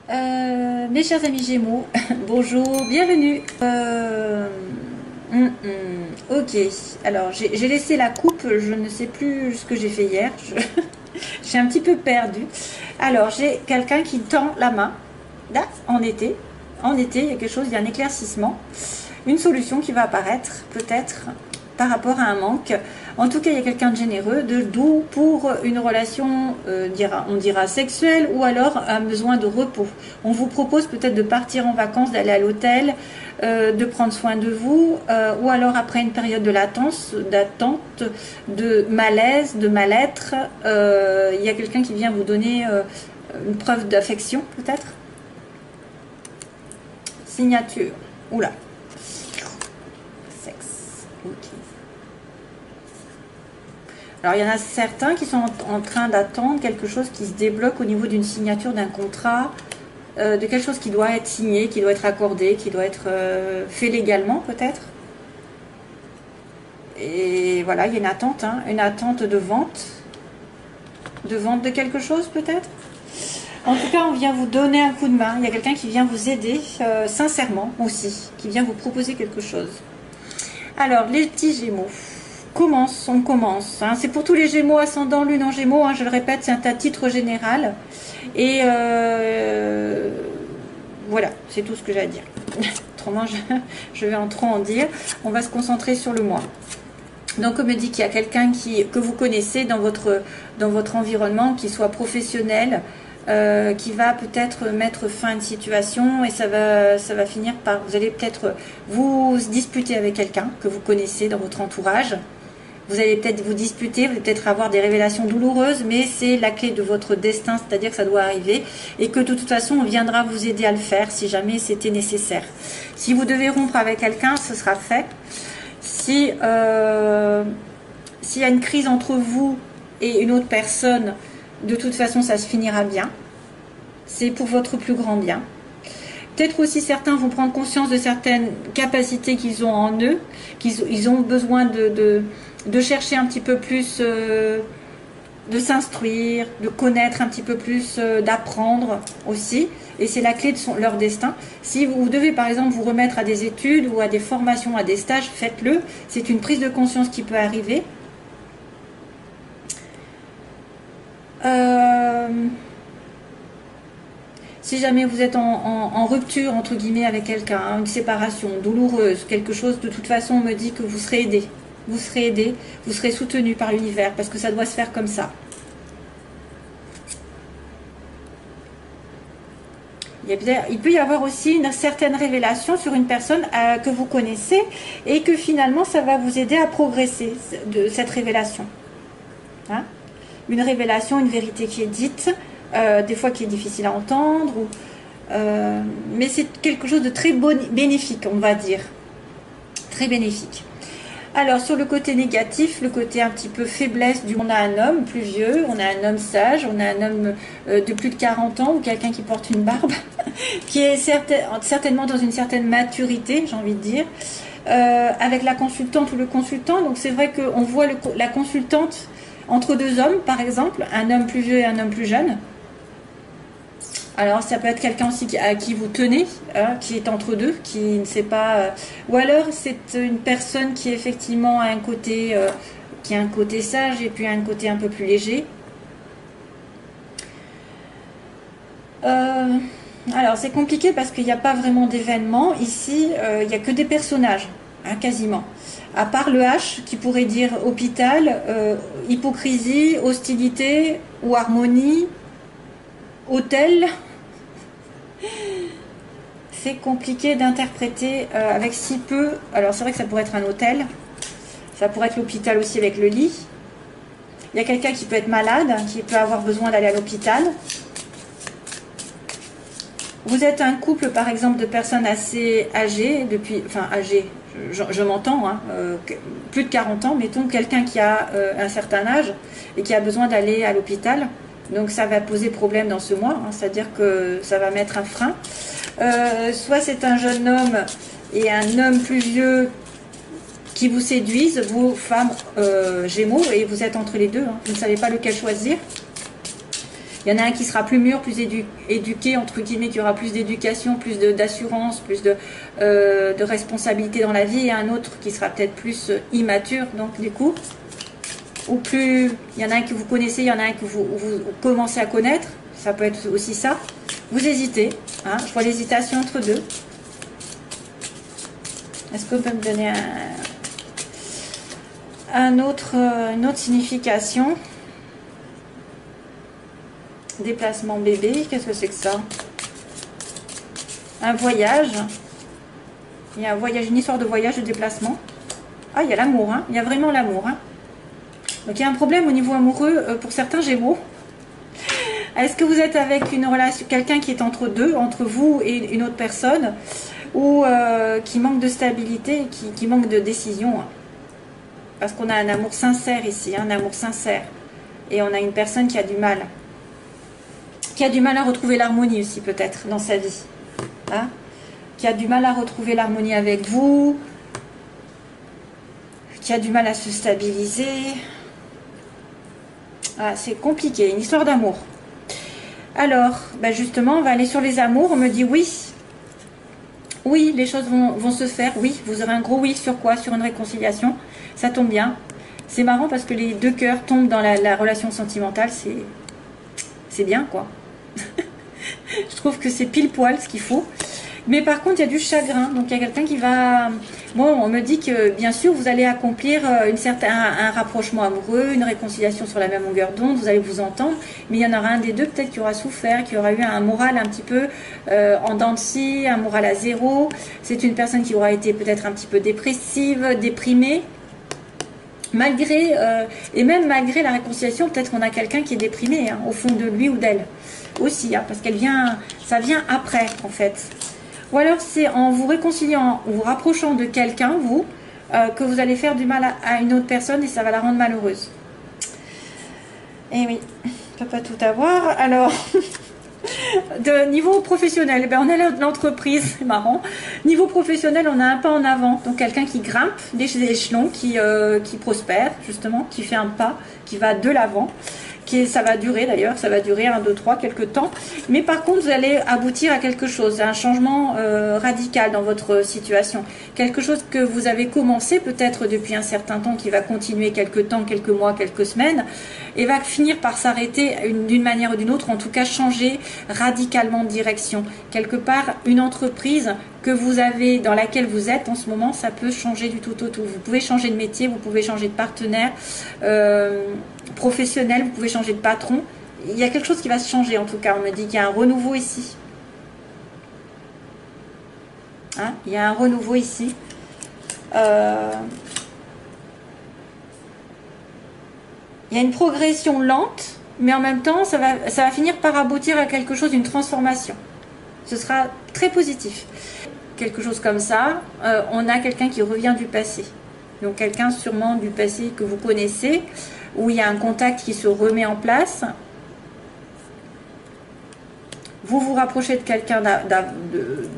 Mes chers amis Gémeaux, bonjour, bienvenue. Ok, alors j'ai laissé la coupe, je ne sais plus ce que j'ai fait hier, je suis un petit peu perdue. Alors j'ai quelqu'un qui tend la main, là, en été, il y a quelque chose, il y a un éclaircissement, une solution qui va apparaître peut-être par rapport à un manque. En tout cas, il y a quelqu'un de généreux, de doux pour une relation, on dira sexuelle, ou alors un besoin de repos. On vous propose peut-être de partir en vacances, d'aller à l'hôtel, de prendre soin de vous, ou alors après une période de latence, d'attente, de malaise, de mal-être, il y a quelqu'un qui vient vous donner une preuve d'affection, peut-être. Signature. Oula. Sexe. Ok. Alors, il y en a certains qui sont en train d'attendre quelque chose qui se débloque au niveau d'une signature d'un contrat, de quelque chose qui doit être signé, qui doit être accordé, qui doit être fait légalement peut-être. Et voilà, il y a une attente de vente de quelque chose peut-être. En tout cas, on vient vous donner un coup de main. Il y a quelqu'un qui vient vous aider sincèrement aussi, qui vient vous proposer quelque chose. Alors, les petits Gémeaux. On commence. Hein. C'est pour tous les Gémeaux, ascendant, lune en Gémeaux. Hein, je le répète, c'est un titre général. Et voilà, c'est tout ce que j'ai à dire. Autrement, je vais en trop en dire. On va se concentrer sur le mois. Donc, on me dit qu'il y a quelqu'un que vous connaissez dans votre environnement, qui soit professionnel, qui va peut-être mettre fin à une situation et ça va finir par... Vous allez peut-être vous disputer avec quelqu'un que vous connaissez dans votre entourage. Vous allez peut-être vous disputer, vous allez peut-être avoir des révélations douloureuses, mais c'est la clé de votre destin, c'est-à-dire que ça doit arriver et que de toute façon, on viendra vous aider à le faire si jamais c'était nécessaire. Si vous devez rompre avec quelqu'un, ce sera fait. S'il y a une crise entre vous et une autre personne, de toute façon, ça se finira bien. C'est pour votre plus grand bien. Peut-être aussi certains vont prendre conscience de certaines capacités qu'ils ont en eux, qu'ils ont besoin de chercher un petit peu plus, de s'instruire, de connaître un petit peu plus, d'apprendre aussi. Et c'est la clé de leur destin. Si vous devez par exemple vous remettre à des études ou à des formations, à des stages, faites-le. C'est une prise de conscience qui peut arriver. Si jamais vous êtes en rupture, entre guillemets, avec quelqu'un, hein, une séparation douloureuse, quelque chose, de toute façon, on me dit que vous serez aidé. Vous serez aidé, vous serez soutenu par l'univers, parce que ça doit se faire comme ça. Il peut y avoir aussi une certaine révélation sur une personne que vous connaissez et que finalement, ça va vous aider à progresser de cette révélation. Hein? Une révélation, une vérité qui est dite, des fois qui est difficile à entendre, mais c'est quelque chose de très bénéfique, on va dire. Très bénéfique. Alors, sur le côté négatif, le côté un petit peu faiblesse on a un homme plus vieux, on a un homme sage, on a un homme de plus de 40 ans ou quelqu'un qui porte une barbe, qui est certainement dans une certaine maturité, j'ai envie de dire, avec la consultante ou le consultant. Donc, c'est vrai qu'on voit la consultante entre deux hommes, par exemple, un homme plus vieux et un homme plus jeune. Alors, ça peut être quelqu'un aussi à qui vous tenez, hein, qui est entre deux, qui ne sait pas... ou alors, c'est une personne qui effectivement a un côté, sage et puis un côté un peu plus léger. Alors, c'est compliqué parce qu'il n'y a pas vraiment d'événement. Ici, il n'y a que des personnages, hein, quasiment. À part le H, qui pourrait dire hôpital, hypocrisie, hostilité ou harmonie, hôtel. C'est compliqué d'interpréter avec si peu. Alors c'est vrai que ça pourrait être un hôtel, ça pourrait être l'hôpital aussi avec le lit. Il y a quelqu'un qui peut être malade, qui peut avoir besoin d'aller à l'hôpital. Vous êtes un couple par exemple de personnes assez âgées, âgées, je m'entends, hein, plus de 40 ans, mettons quelqu'un qui a un certain âge et qui a besoin d'aller à l'hôpital. Donc ça va poser problème dans ce mois, hein, c'est-à-dire que ça va mettre un frein. Soit c'est un jeune homme et un homme plus vieux qui vous séduisent, vous femmes Gémeaux, et vous êtes entre les deux, hein, vous ne savez pas lequel choisir. Il y en a un qui sera plus mûr, plus éduqué, entre guillemets, qui aura plus d'éducation, plus d'assurance, plus de responsabilité dans la vie, et un autre qui sera peut-être plus immature, donc du coup, ou plus, il y en a un que vous connaissez, il y en a un que vous commencez à connaître, ça peut être aussi ça. Vous hésitez, hein, je vois l'hésitation entre deux. Est-ce qu'on peut me donner une autre signification? Déplacement bébé, qu'est-ce que c'est que ça? Un voyage. Il y a un voyage, une histoire de voyage, de déplacement. Ah, il y a l'amour, hein, il y a vraiment l'amour. Hein. Donc il y a un problème au niveau amoureux pour certains Gémeaux. Est-ce que vous êtes avec une relation, quelqu'un qui est entre deux, entre vous et une autre personne, ou qui manque de stabilité, qui manque de décision? Parce qu'on a un amour sincère ici, un amour sincère. Et on a une personne qui a du mal. Qui a du mal à retrouver l'harmonie aussi peut-être dans sa vie. Hein? Qui a du mal à retrouver l'harmonie avec vous. Qui a du mal à se stabiliser. Ah, c'est compliqué, une histoire d'amour. Alors, ben justement, on va aller sur les amours. On me dit oui. Oui, les choses vont se faire. Oui, vous aurez un gros oui sur quoi? Sur une réconciliation. Ça tombe bien. C'est marrant parce que les deux cœurs tombent dans la relation sentimentale. C'est bien, quoi. Je trouve que c'est pile poil ce qu'il faut. Mais par contre, il y a du chagrin. Donc, il y a quelqu'un qui va... Bon, on me dit que, bien sûr, vous allez accomplir un rapprochement amoureux, une réconciliation sur la même longueur d'onde, vous allez vous entendre. Mais il y en aura un des deux, peut-être, qui aura souffert, qui aura eu un moral un petit peu en dents de scie, un moral à zéro. C'est une personne qui aura été peut-être un petit peu dépressive, déprimée. Malgré, et même malgré la réconciliation, peut-être qu'on a quelqu'un qui est déprimé, hein, au fond de lui ou d'elle. Aussi, hein, parce ça vient après, en fait. Ou alors c'est en vous réconciliant, en vous rapprochant de quelqu'un, vous, que vous allez faire du mal à une autre personne et ça va la rendre malheureuse. Et oui, on ne peut pas tout avoir. Alors, de niveau professionnel, ben on a l'entreprise, c'est marrant. Niveau professionnel, on a un pas en avant. Donc quelqu'un qui grimpe des échelons, qui prospère, justement, qui fait un pas, qui va de l'avant. Ça va durer d'ailleurs, ça va durer 1, 2, 3, quelques temps. Mais par contre, vous allez aboutir à quelque chose, à un changement radical dans votre situation. Quelque chose que vous avez commencé peut-être depuis un certain temps, qui va continuer quelques temps, quelques mois, quelques semaines, et va finir par s'arrêter d'une manière ou d'une autre, en tout cas changer radicalement de direction. Quelque part, une entreprise que vous avez, dans laquelle vous êtes en ce moment, ça peut changer du tout au tout. Vous pouvez changer de métier, vous pouvez changer de partenaire professionnel, vous pouvez changer de patron. Il y a quelque chose qui va se changer en tout cas. On me dit qu'il y a un renouveau ici. Hein, il y a un renouveau ici. Il y a une progression lente, mais en même temps, ça va finir par aboutir à quelque chose, une transformation. Ce sera très positif. Quelque chose comme ça, on a quelqu'un qui revient du passé. Donc quelqu'un sûrement du passé que vous connaissez, où il y a un contact qui se remet en place. Vous vous rapprochez de quelqu'un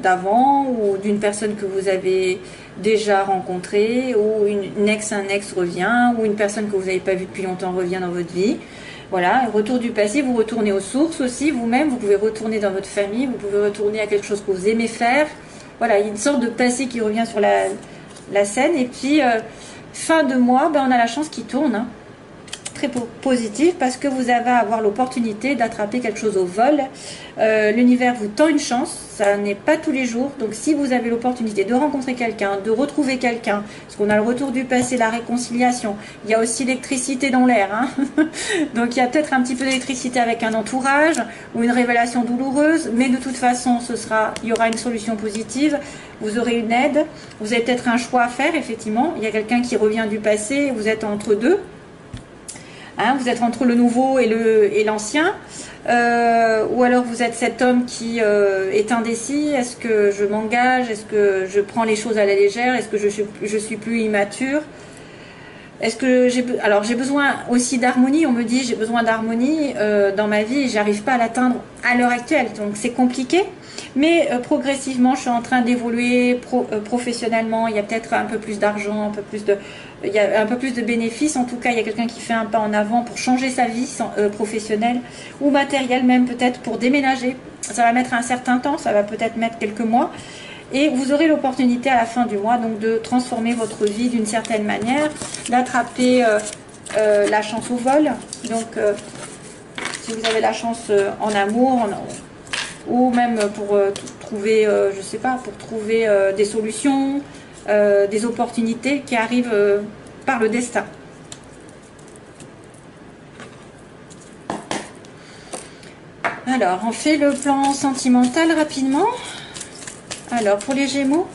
d'avant ou d'une personne que vous avez déjà rencontrée, ou un ex revient, ou une personne que vous n'avez pas vue depuis longtemps revient dans votre vie. Voilà, retour du passé, vous retournez aux sources aussi, vous-même, vous pouvez retourner dans votre famille, vous pouvez retourner à quelque chose que vous aimez faire. Voilà, il y a une sorte de passé qui revient sur la scène. Et puis, fin de mois, ben, on a la chance qui tourne, hein. Très positif, parce que vous allez avoir l'opportunité d'attraper quelque chose au vol. L'univers vous tend une chance, ça n'est pas tous les jours. Donc si vous avez l'opportunité de rencontrer quelqu'un, de retrouver quelqu'un, parce qu'on a le retour du passé, la réconciliation, il y a aussi l'électricité dans l'air, hein. Donc il y a peut-être un petit peu d'électricité avec un entourage ou une révélation douloureuse, mais de toute façon il y aura une solution positive. Vous aurez une aide, vous avez peut-être un choix à faire. Effectivement, il y a quelqu'un qui revient du passé, vous êtes entre deux. Hein, vous êtes entre le nouveau et l'ancien, ou alors vous êtes cet homme qui est indécis. Est-ce que je m'engage? Est-ce que je prends les choses à la légère? Est-ce que je suis plus immature? Est-ce que alors j'ai besoin aussi d'harmonie, on me dit j'ai besoin d'harmonie dans ma vie et j'arrive pas à l'atteindre à l'heure actuelle, donc c'est compliqué, mais progressivement je suis en train d'évoluer professionnellement, il y a peut-être un peu plus d'argent, il y a un peu plus de bénéfices, en tout cas il y a quelqu'un qui fait un pas en avant pour changer sa vie professionnelle ou matérielle même, peut-être pour déménager, ça va mettre un certain temps, ça va peut-être mettre quelques mois. Et vous aurez l'opportunité à la fin du mois donc de transformer votre vie d'une certaine manière, d'attraper la chance au vol. Donc si vous avez la chance en amour, ou même pour trouver, je sais pas, pour trouver des solutions, des opportunités qui arrivent par le destin. Alors, on fait le plan sentimental rapidement. Alors, pour les Gémeaux,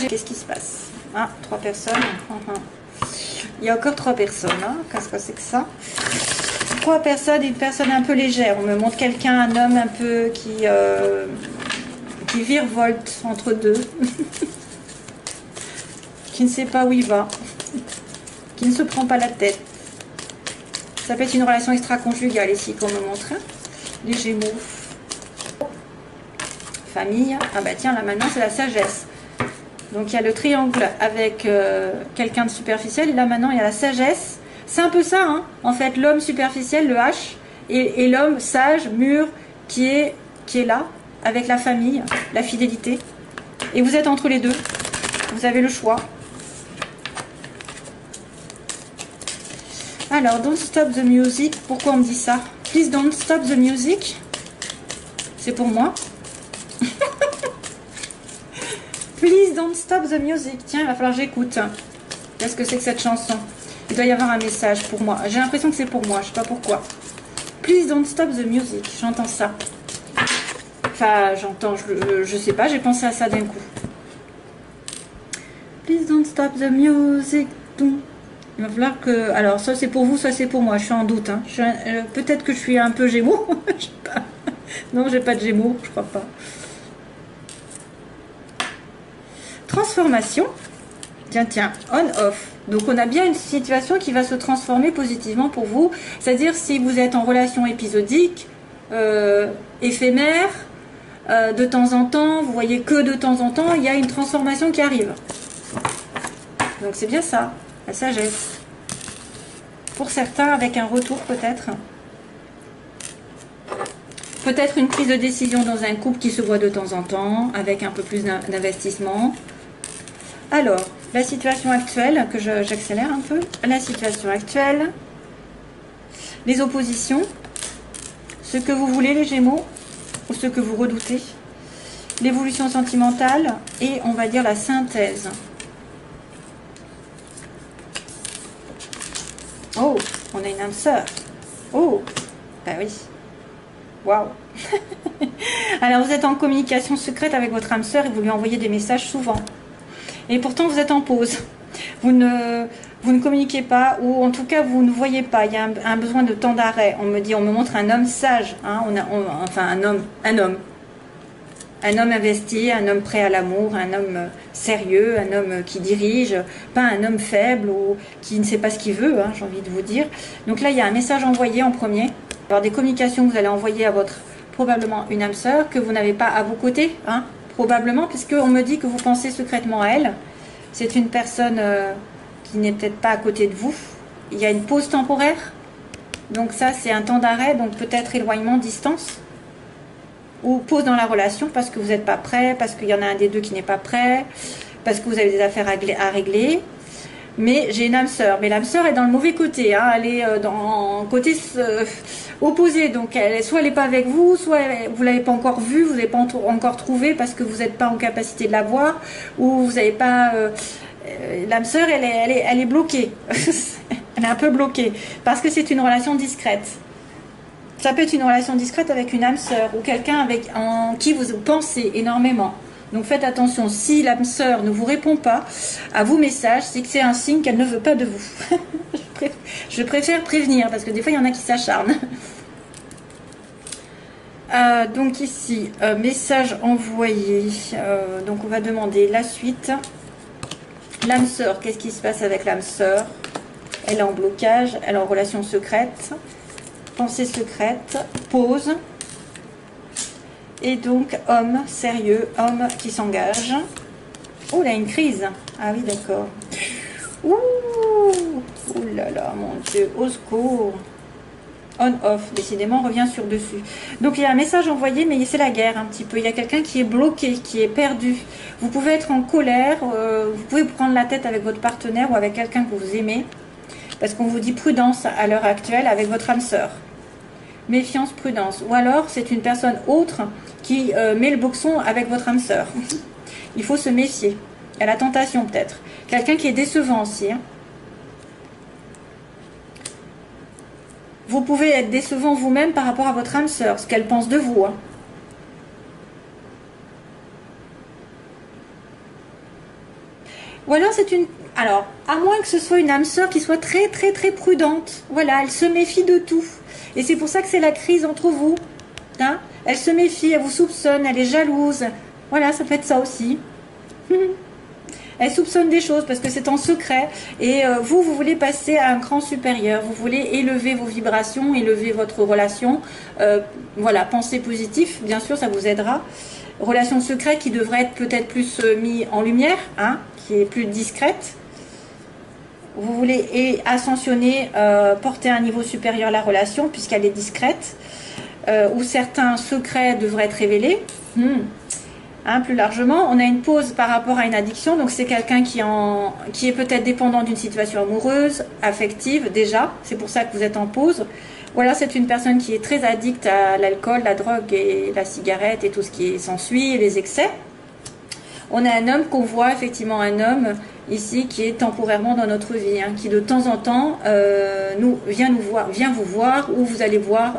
qu'est-ce qui se passe? Ah, 3 personnes. Il y a encore 3 personnes. Hein. Qu'est-ce que c'est que ça? 3 personnes, une personne un peu légère. On me montre quelqu'un, un homme un peu qui virevolte entre deux, qui ne sait pas où il va, qui ne se prend pas la tête. Ça peut être une relation extra-conjugale ici qu'on me montre. Hein. Les Gémeaux. Famille. Ah bah tiens, là maintenant c'est la sagesse. Donc il y a le triangle avec quelqu'un de superficiel. Et là maintenant il y a la sagesse. C'est un peu ça, hein. En fait, l'homme superficiel, le H, et l'homme sage, mûr, qui est là, avec la famille, la fidélité. Et vous êtes entre les deux. Vous avez le choix. Alors, don't stop the music. Pourquoi on me dit ça? Please don't stop the music. C'est pour moi. Please don't stop the music. Tiens, il va falloir que j'écoute. Qu'est-ce que c'est que cette chanson? Il doit y avoir un message pour moi. J'ai l'impression que c'est pour moi. Je sais pas pourquoi. Please don't stop the music. J'entends ça. Enfin, j'entends. Je sais pas. J'ai pensé à ça d'un coup. Please don't stop the music. Il va falloir que... Alors, ça c'est pour vous, ça c'est pour moi. Je suis en doute. Hein. Peut-être que je suis un peu Gémeaux. Je sais pas. Non, j'ai pas de Gémeaux. Je crois pas. Transformation. Tiens, on-off. Donc, on a bien une situation qui va se transformer positivement pour vous. C'est-à-dire, si vous êtes en relation épisodique, éphémère, de temps en temps, vous voyez que de temps en temps, il y a une transformation qui arrive. Donc, c'est bien ça. La sagesse. Pour certains, avec un retour peut-être. Peut-être une prise de décision dans un couple qui se voit de temps en temps, avec un peu plus d'investissement. Alors, la situation actuelle, que j'accélère un peu. La situation actuelle. Les oppositions. Ce que vous voulez les Gémeaux, ou ce que vous redoutez. L'évolution sentimentale et on va dire la synthèse. Oh, on a une âme sœur. Oh, bah oui. Waouh. Alors, vous êtes en communication secrète avec votre âme sœur et vous lui envoyez des messages souvent. Et pourtant, vous êtes en pause. Vous ne communiquez pas, ou en tout cas, vous ne voyez pas. Il y a un besoin de temps d'arrêt. On me montre un homme sage. Hein, enfin, un homme. Un homme investi, un homme prêt à l'amour, un homme sérieux, un homme qui dirige, pas un homme faible ou qui ne sait pas ce qu'il veut, hein, j'ai envie de vous dire. Donc là, il y a un message envoyé en premier. Alors des communications que vous allez envoyer à votre, probablement une âme sœur, que vous n'avez pas à vos côtés, hein, probablement, puisqu'on me dit que vous pensez secrètement à elle. C'est une personne qui n'est peut-être pas à côté de vous. Il y a une pause temporaire. Donc ça, c'est un temps d'arrêt, donc peut-être éloignement, distance. Ou pause dans la relation parce que vous n'êtes pas prêt, parce qu'il y en a un des deux qui n'est pas prêt, parce que vous avez des affaires à régler. Mais j'ai une âme sœur. Mais l'âme sœur est dans le mauvais côté. Hein. Elle est dans le côté opposé. Donc, soit elle n'est pas avec vous, soit vous ne l'avez pas encore vue, vous ne l'avez pas encore trouvée parce que vous n'êtes pas en capacité de la voir, ou vous n'avez pas... l'âme sœur, elle est bloquée. Elle est un peu bloquée. Parce que c'est une relation discrète. Ça peut être une relation discrète avec une âme sœur ou quelqu'un en qui vous pensez énormément. Donc faites attention, si l'âme sœur ne vous répond pas à vos messages, c'est que c'est un signe qu'elle ne veut pas de vous. Je préfère prévenir parce que des fois il y en a qui s'acharnent. Donc ici, message envoyé. Donc on va demander la suite. L'âme sœur, qu'est-ce qui se passe avec l'âme sœur? Elle est en blocage, elle est en relation secrète. Pensée secrète, pause. Et donc, homme sérieux, homme qui s'engage. Oh, là, une crise. Ah oui, d'accord. Ouh, ouh là là, mon Dieu, au secours. On-off, décidément, on revient sur dessus. Donc, il y a un message envoyé, mais c'est la guerre un petit peu. Il y a quelqu'un qui est bloqué, qui est perdu. Vous pouvez être en colère, vous pouvez vous prendre la tête avec votre partenaire ou avec quelqu'un que vous aimez. Parce qu'on vous dit prudence à l'heure actuelle avec votre âme sœur. Méfiance, prudence. Ou alors, c'est une personne autre qui met le boxon avec votre âme sœur. Il faut se méfier. Il y a la tentation peut-être. Quelqu'un qui est décevant aussi. Hein. Vous pouvez être décevant vous-même par rapport à votre âme sœur, ce qu'elle pense de vous. Hein. Ou alors c'est une... Alors, à moins que ce soit une âme sœur qui soit très très très prudente. Voilà, elle se méfie de tout. Et c'est pour ça que c'est la crise entre vous. Hein, elle se méfie, elle vous soupçonne, elle est jalouse. Voilà, ça peut être ça aussi. Elle soupçonne des choses parce que c'est en secret. Et vous voulez passer à un cran supérieur. Vous voulez élever vos vibrations, élever votre relation. Voilà, pensez positif, bien sûr, ça vous aidera. Relation secrète qui devrait être peut-être plus mis en lumière, hein, qui est plus discrète. Vous voulez ascensionner, porter à un niveau supérieur la relation puisqu'elle est discrète. Où certains secrets devraient être révélés. Hein, plus largement, on a une pause par rapport à une addiction. Donc c'est quelqu'un qui est peut-être dépendant d'une situation amoureuse, affective déjà. C'est pour ça que vous êtes en pause. Ou alors c'est une personne qui est très addicte à l'alcool, la drogue et la cigarette et tout ce qui s'ensuit, et les excès. On a un homme qu'on voit, effectivement un homme ici qui est temporairement dans notre vie, hein, qui de temps en temps vient vous voir, ou vous allez voir,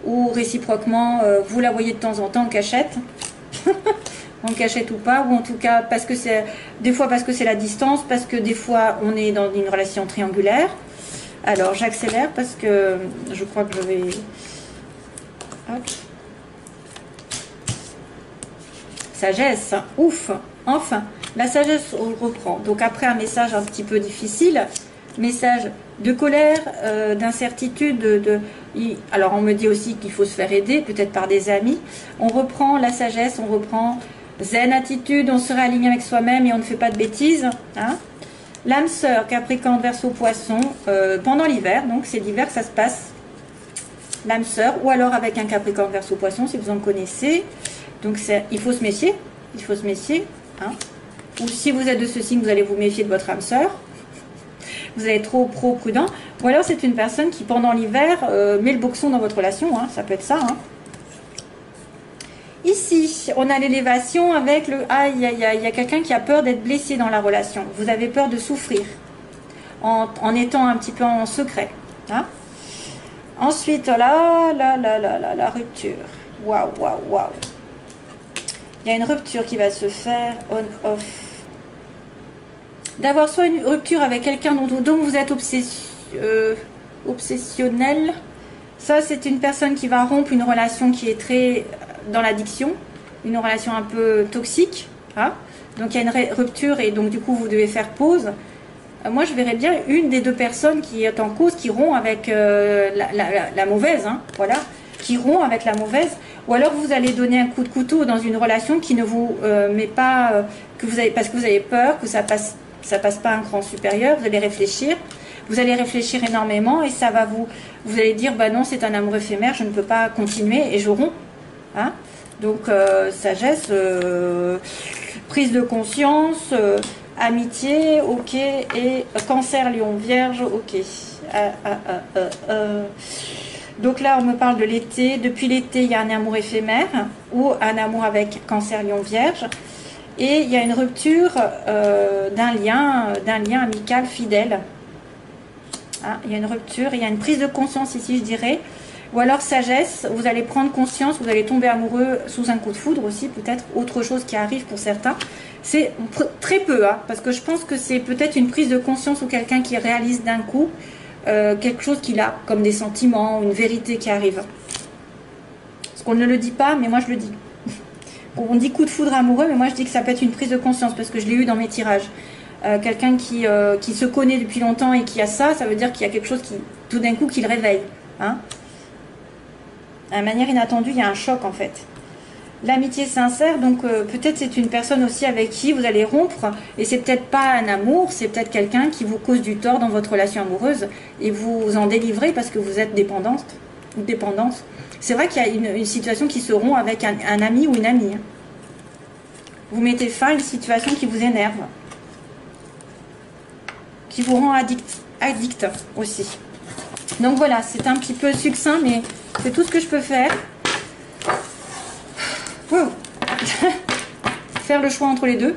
ou réciproquement vous la voyez de temps en temps en cachette. En cachette ou pas, ou en tout cas parce que c'est des fois parce que c'est la distance, parce que des fois on est dans une relation triangulaire. Alors j'accélère parce que je crois que je vais... Hop. Sagesse, ouf, enfin, la sagesse on reprend. Donc après un message un petit peu difficile, message de colère, d'incertitude, alors on me dit aussi qu'il faut se faire aider, peut-être par des amis. On reprend la sagesse, on reprend zen attitude, on serait aligné avec soi-même et on ne fait pas de bêtises. Hein. L'âme sœur, Capricorne, Verseau, Poisson, pendant l'hiver, donc c'est l'hiver que ça se passe. L'âme sœur, ou alors avec un Capricorne, Verseau, Poisson, si vous en connaissez. Donc il faut se méfier, il faut se méfier. Hein. Ou si vous êtes de ce signe, vous allez vous méfier de votre âme sœur. Vous allez être trop prudent. Ou alors c'est une personne qui pendant l'hiver met le boxon dans votre relation. Hein. Ça peut être ça. Hein. Ici, on a l'élévation avec le... Aïe, aïe, aïe, il y a quelqu'un qui a peur d'être blessé dans la relation. Vous avez peur de souffrir en étant un petit peu en secret. Hein. Ensuite, la rupture. Waouh, waouh, waouh. Il y a une rupture qui va se faire on-off. D'avoir soit une rupture avec quelqu'un dont vous êtes obsessionnel. Ça, c'est une personne qui va rompre une relation qui est très dans l'addiction, une relation un peu toxique. Hein. Donc il y a une rupture et donc du coup vous devez faire pause. Moi je verrais bien une des deux personnes qui est en cause qui rompt avec la mauvaise. Hein. Voilà, qui rompt avec la mauvaise. Ou alors vous allez donner un coup de couteau dans une relation qui ne vous met pas, parce que vous avez peur que ça passe pas un cran supérieur. Vous allez réfléchir. Vous allez réfléchir énormément et ça va vous allez dire bah non c'est un amour éphémère, je ne peux pas continuer et je romps. Hein. Donc sagesse, prise de conscience, amitié, ok, et cancer, lion, vierge, ok. Donc là on me parle de l'été, depuis l'été il y a un amour éphémère ou un amour avec cancer, lion, vierge. Et il y a une rupture d'un lien amical fidèle. Hein, il y a une rupture, il y a une prise de conscience ici, je dirais. Ou alors sagesse, vous allez prendre conscience, vous allez tomber amoureux sous un coup de foudre aussi, peut-être autre chose qui arrive pour certains. C'est très peu, hein, parce que je pense que c'est peut-être une prise de conscience ou quelqu'un qui réalise d'un coup quelque chose qu'il a, comme des sentiments, une vérité qui arrive. qu'on ne le dit pas, mais moi je le dis. On dit coup de foudre amoureux, mais moi je dis que ça peut être une prise de conscience, parce que je l'ai eu dans mes tirages. Quelqu'un qui se connaît depuis longtemps et qui a ça, ça veut dire qu'il y a quelque chose qui, tout d'un coup, qui le réveille. Hein. De manière inattendue, il y a un choc en fait. L'amitié sincère, donc peut-être c'est une personne aussi avec qui vous allez rompre, et c'est peut-être pas un amour, c'est peut-être quelqu'un qui vous cause du tort dans votre relation amoureuse, et vous vous en délivrez parce que vous êtes dépendante. C'est vrai qu'il y a une situation qui se rompt avec un ami ou une amie. Vous mettez fin à une situation qui vous énerve, qui vous rend addict aussi. Donc voilà, c'est un petit peu succinct, mais c'est tout ce que je peux faire. Wow. Faire le choix entre les deux.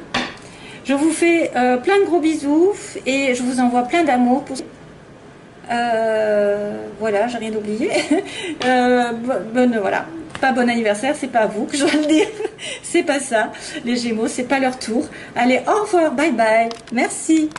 Je vous fais plein de gros bisous et je vous envoie plein d'amour. Voilà, j'ai rien oublié. Voilà, pas bon anniversaire, c'est pas à vous que je dois le dire. C'est pas ça. Les Gémeaux, c'est pas leur tour. Allez, au revoir, bye bye. Merci.